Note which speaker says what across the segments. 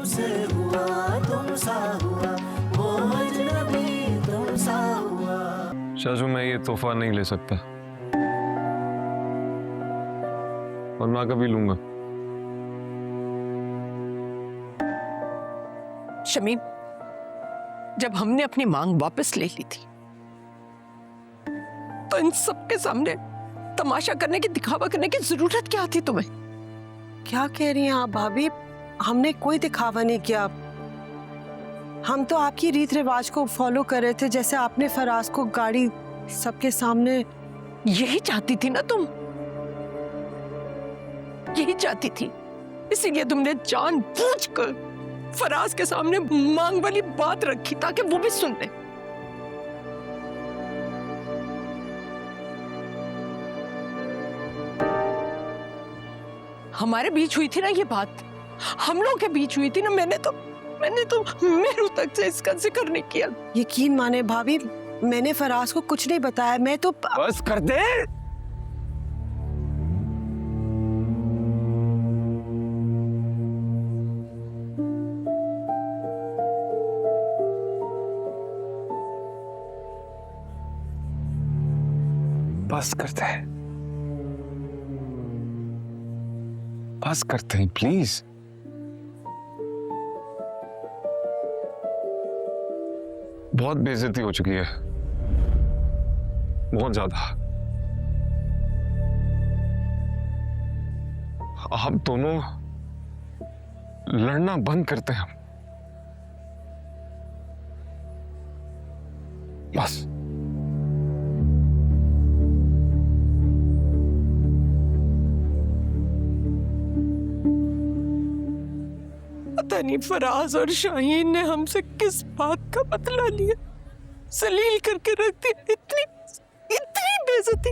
Speaker 1: तुमसे हुआ तुमसा हुआ, वो अजनबी तुमसा हुआ।
Speaker 2: शाजू मैं ये तोहफा नहीं ले सकता और ना कभी लूंगा।
Speaker 3: शमीम, जब हमने अपनी मांग वापस ले ली थी तो इन सबके सामने तमाशा करने की, दिखावा करने की जरूरत क्या थी तुम्हें?
Speaker 4: क्या कह रही हैं आप भाभी? हमने कोई दिखावा नहीं किया। हम तो आपकी रीत रिवाज को फॉलो कर रहे थे, जैसे आपने फराज को गाड़ी सबके सामने।
Speaker 3: यही चाहती थी ना तुम? यही चाहती थी, इसीलिए तुमने जानबूझकर फराज के सामने मांग वाली बात रखी ताकि वो भी सुन ले। हमारे बीच हुई थी ना ये बात, हम लोगों के बीच हुई थी ना। मैंने तो मेरू तक से इसका जिक्र नहीं किया।
Speaker 4: यकीन माने भाभी, मैंने फराज को कुछ नहीं बताया। मैं तो
Speaker 2: बस कर दे। बस करते हैं, बस करते हैं प्लीज। बहुत बेइज्जती हो चुकी है, बहुत ज्यादा। आप दोनों लड़ना बंद करते हैं बस।
Speaker 3: पता नहीं फराज और शाहीन ने हमसे किस बात का बदला लिया, जलील करके रख दिया। इतनी बेइज्जती।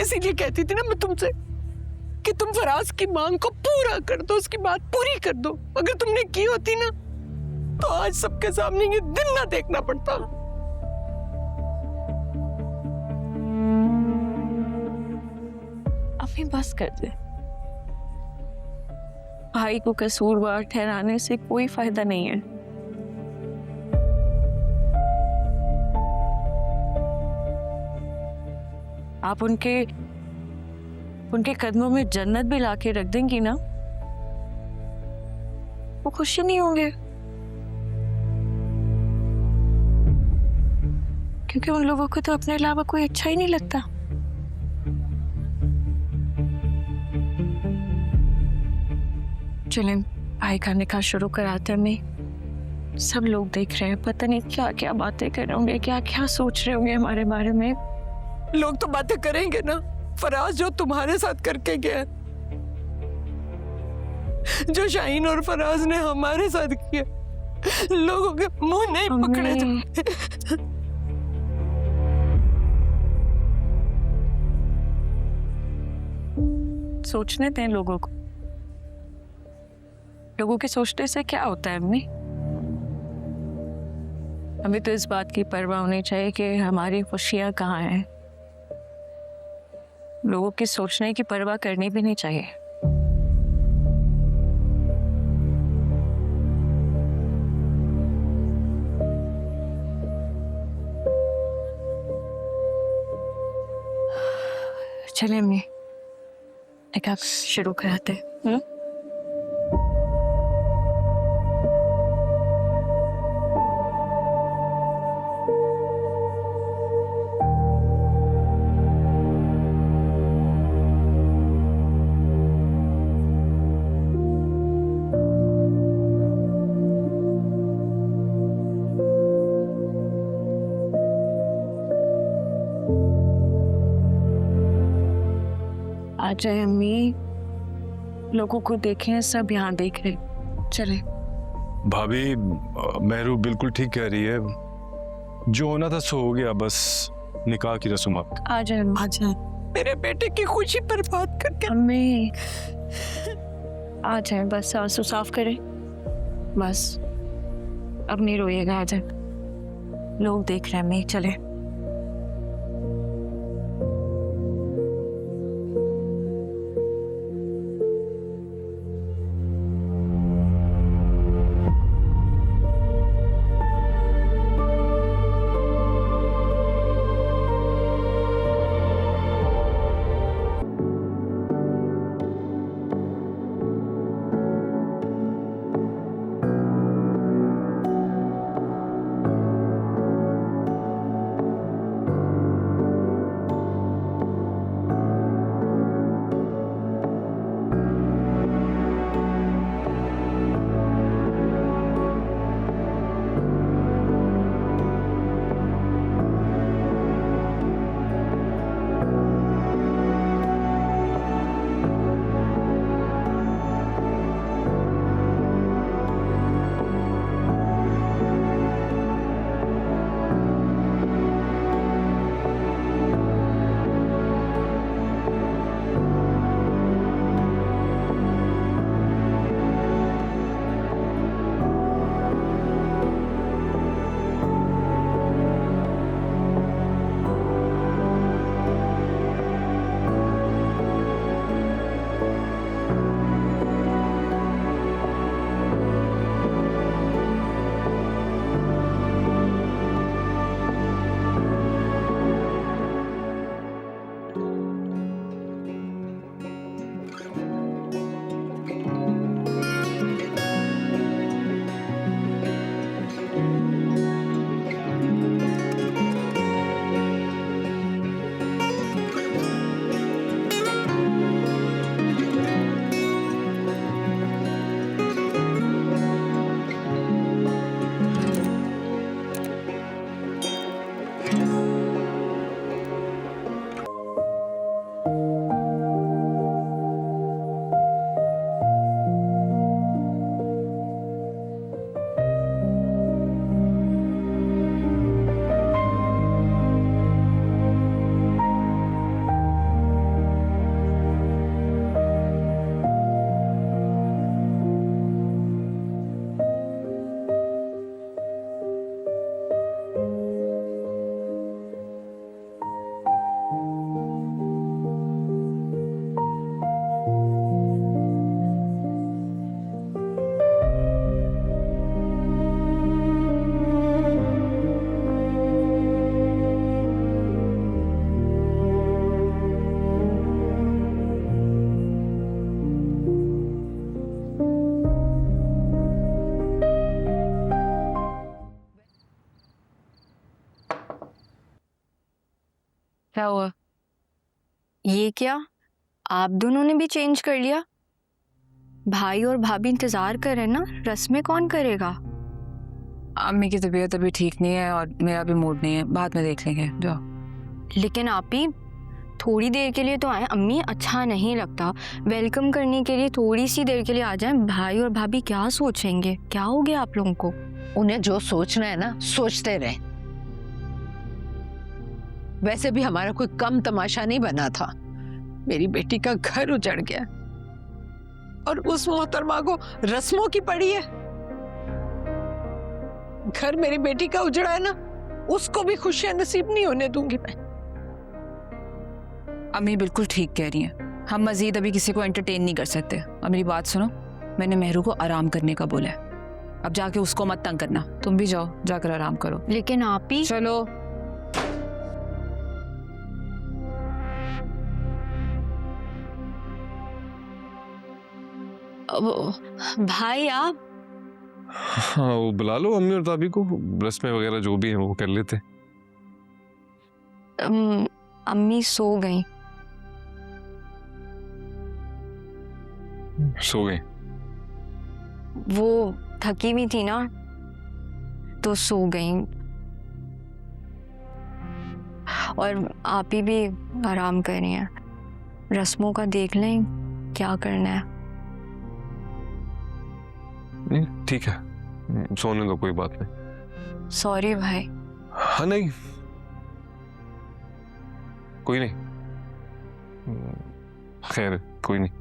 Speaker 3: इसीलिए कहती थी ना मैं तुमसे कि तुम फराज की मांग को पूरा कर दो, उसकी बात पूरी कर दो। अगर तुमने की होती ना तो आज सबके सामने ये दिन ना देखना पड़ता।
Speaker 5: अभी बस कर दे। भाई को कसूरवार ठहराने से कोई फायदा नहीं है। आप उनके कदमों में जन्नत भी लाके रख देंगी ना, वो खुश नहीं होंगे, क्योंकि उन लोगों को तो अपने अलावा कोई अच्छा ही नहीं लगता। चलें भाई का निकाह शुरू कराते हैं। मैं सब लोग देख रहे हैं, पता नहीं क्या क्या बातें कर रहे होंगे, क्या क्या सोच रहे होंगे हमारे बारे में।
Speaker 3: लोग तो बातें करेंगे ना, फराज जो तुम्हारे साथ करके गया, जो शाहीन और फराज ने हमारे साथ किया, लोगों के मुंह नहीं पकड़े जाते।
Speaker 5: सोचने दें लोगों को, लोगों के सोचने से क्या होता है अम्मी? हमें तो इस बात की परवाह होनी चाहिए कि हमारी खुशियां कहाँ हैं। लोगों की सोचने की परवाह करनी भी नहीं चाहिए। चलिए अम्मी निकाह शुरू कराते हैं। आ जाए अम्मी, लोगों को देखें, सब यहाँ देख रहे। चले
Speaker 6: भाभी, मेहरू बिल्कुल ठीक कह रही है। जो होना था सो हो गया, बस निकाह की रस्म आप।
Speaker 5: आ जाए
Speaker 4: आ जाए।
Speaker 3: मेरे बेटे की खुशी बर्बाद करके।
Speaker 5: अम्मी आ जाए, बस आंसू साफ करें, बस अब नहीं रोइएगा। आ जाए, लोग देख रहे हैं। अम्मी चले। ये क्या, आप दोनों ने भी चेंज कर लिया? भाई और भाभी इंतजार कर रहे हैं ना, रस्में कौन करेगा?
Speaker 7: अम्मी की तबीयत अभी ठीक नहीं है और मेरा भी मूड नहीं है, बाद में देख लेंगे, जाओ।
Speaker 5: लेकिन आप ही थोड़ी देर के लिए तो आए, अम्मी अच्छा नहीं लगता, वेलकम करने के लिए थोड़ी सी देर के लिए आ जाएं। भाई और भाभी क्या सोचेंगे? क्या हो गया आप लोगों को?
Speaker 3: उन्हें जो सोचना है ना सोचते रहे। वैसे भी हमारा कोई कम तमाशा नहीं बना था। मेरी बेटी का घर उजड़ गया और उस मोहतरमा को रस्मों की पड़ी है। घर मेरी बेटी का उजड़ा है ना, उसको भी खुशियां नसीब नहीं होने दूंगी मैं।
Speaker 7: अम्मी बिल्कुल ठीक कह रही हैं, हम मजीद अभी किसी को एंटरटेन नहीं कर सकते। अब मेरी बात सुनो, मैंने मेहरू को आराम करने का बोला है, अब जाके उसको मत तंग करना। तुम भी जाओ, जाकर आराम करो।
Speaker 5: लेकिन आप ही
Speaker 7: चलो।
Speaker 5: भाई आप
Speaker 6: हाँ, वो बुला लो अम्मी और दादी को, रस्में वगैरह जो भी है वो कर लेते।
Speaker 5: अम्मी सो गई।
Speaker 6: सो गए?
Speaker 5: वो थकी भी थी ना तो सो गई। और आप ही भी आराम कर रही हैं, रस्मों का देख लें क्या करना है।
Speaker 6: नहीं ठीक है, सोने दो, कोई बात नहीं।
Speaker 5: सॉरी भाई।
Speaker 6: हाँ नहीं, कोई नहीं, खैर कोई नहीं।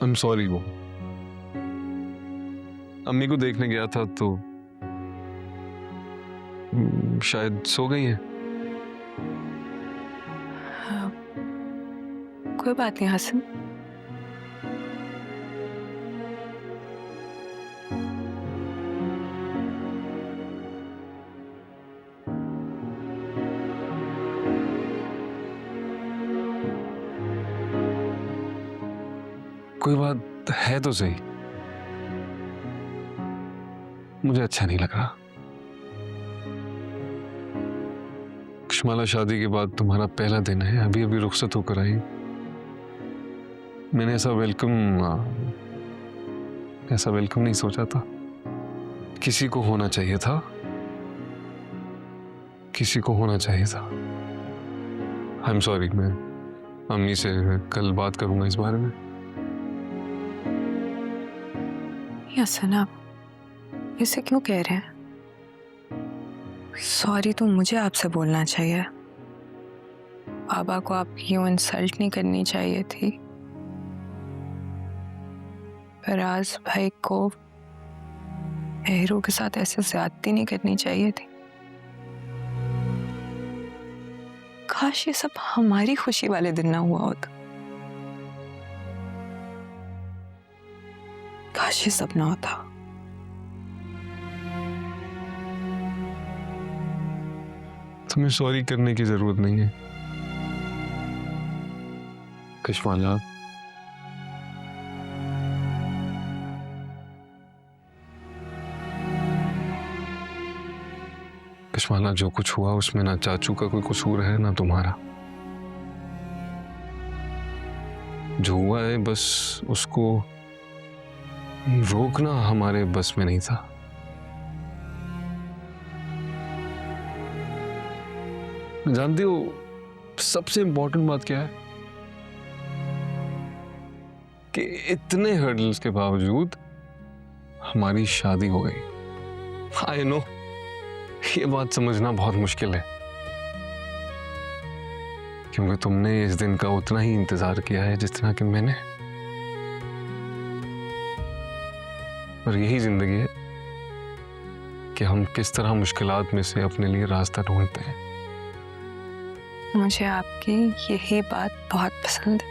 Speaker 6: I'm sorry, वो अम्मी को देखने गया था तो शायद सो गई हैं।
Speaker 7: कोई बात नहीं हसन।
Speaker 6: कोई बात है तो सही, मुझे अच्छा नहीं लग रहा। कश्माला, शादी के बाद तुम्हारा पहला दिन है, अभी अभी रुखसत होकर आई। मैंने ऐसा वेलकम नहीं सोचा था। किसी को होना चाहिए था, किसी को होना चाहिए था। आई एम सॉरी, मैं अम्मी से कल बात करूंगा इस बारे में।
Speaker 7: हसन, आप इसे क्यों कह रहे हैं? सॉरी तो मुझे आपसे बोलना चाहिए, बाबा को आपकी यूं इंसल्ट नहीं करनी चाहिए थी। फराज भाई को मेहरू के साथ ऐसे ज्यादती नहीं करनी चाहिए थी। काश ये सब हमारी खुशी वाले दिन ना हुआ होता, काश ये सब ना होता।
Speaker 6: तुम्हें सॉरी करने की जरूरत नहीं है कश्माला। कश्माला, जो कुछ हुआ उसमें ना चाचू का कोई कसूर है ना तुम्हारा। जो हुआ है बस उसको
Speaker 2: रोकना हमारे बस में नहीं था। जानती हो सबसे इंपॉर्टेंट बात क्या है? कि इतने हर्डल्स के बावजूद हमारी शादी हो गई। आई नो ये बात समझना बहुत मुश्किल है, क्योंकि तुमने इस दिन का उतना ही इंतजार किया है जितना कि मैंने। और यही जिंदगी है कि हम किस तरह मुश्किलात में से अपने लिए रास्ता ढूंढते हैं।
Speaker 4: मुझे आपकी यही बात बहुत पसंद है।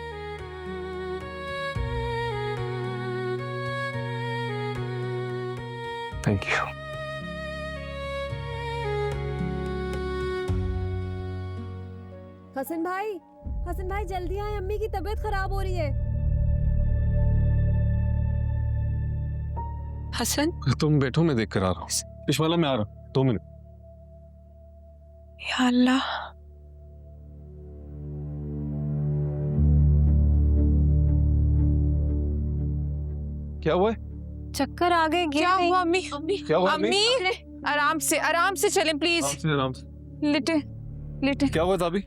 Speaker 2: Thank you.
Speaker 8: हसन भाई जल्दी आए, अम्मी की तबीयत खराब हो रही है।
Speaker 4: हसन,
Speaker 2: तुम बैठो, मैं देख कर आ रहा हूँ। पिछवाला मैं आ रहा हूँ, 2 मिनट।
Speaker 4: या अल्लाह,
Speaker 2: क्या हुआ है?
Speaker 5: चक्कर आ गए, गिर
Speaker 7: क्या
Speaker 5: गई।
Speaker 7: हुआ अम्मी?
Speaker 2: क्या हुआ अम्मी?
Speaker 7: अम्मी आराम से चलें प्लीज।
Speaker 2: आराम से।
Speaker 7: लेटे लेटे।
Speaker 2: क्या हुआ ताबी?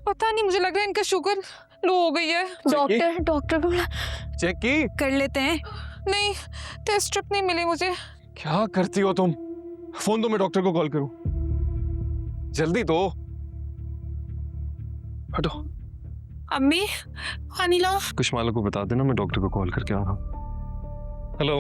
Speaker 7: पता नहीं, मुझे लग रहा है इनका शुगर लो हो गई है।
Speaker 5: डॉक्टर को बुला।
Speaker 2: चेक की?
Speaker 7: कर लेते हैं। नहीं, टेस्ट स्ट्रिप नहीं मिली मुझे।
Speaker 2: क्या करती हो तुम? फोन दो, मैं डॉक्टर को कॉल करूं। जल्दी दो। हटो।
Speaker 4: अम्मी पानी लाओ।
Speaker 2: कुशमाला को बता देना मैं डॉक्टर को कॉल करके आ रहा हूँ। हेलो।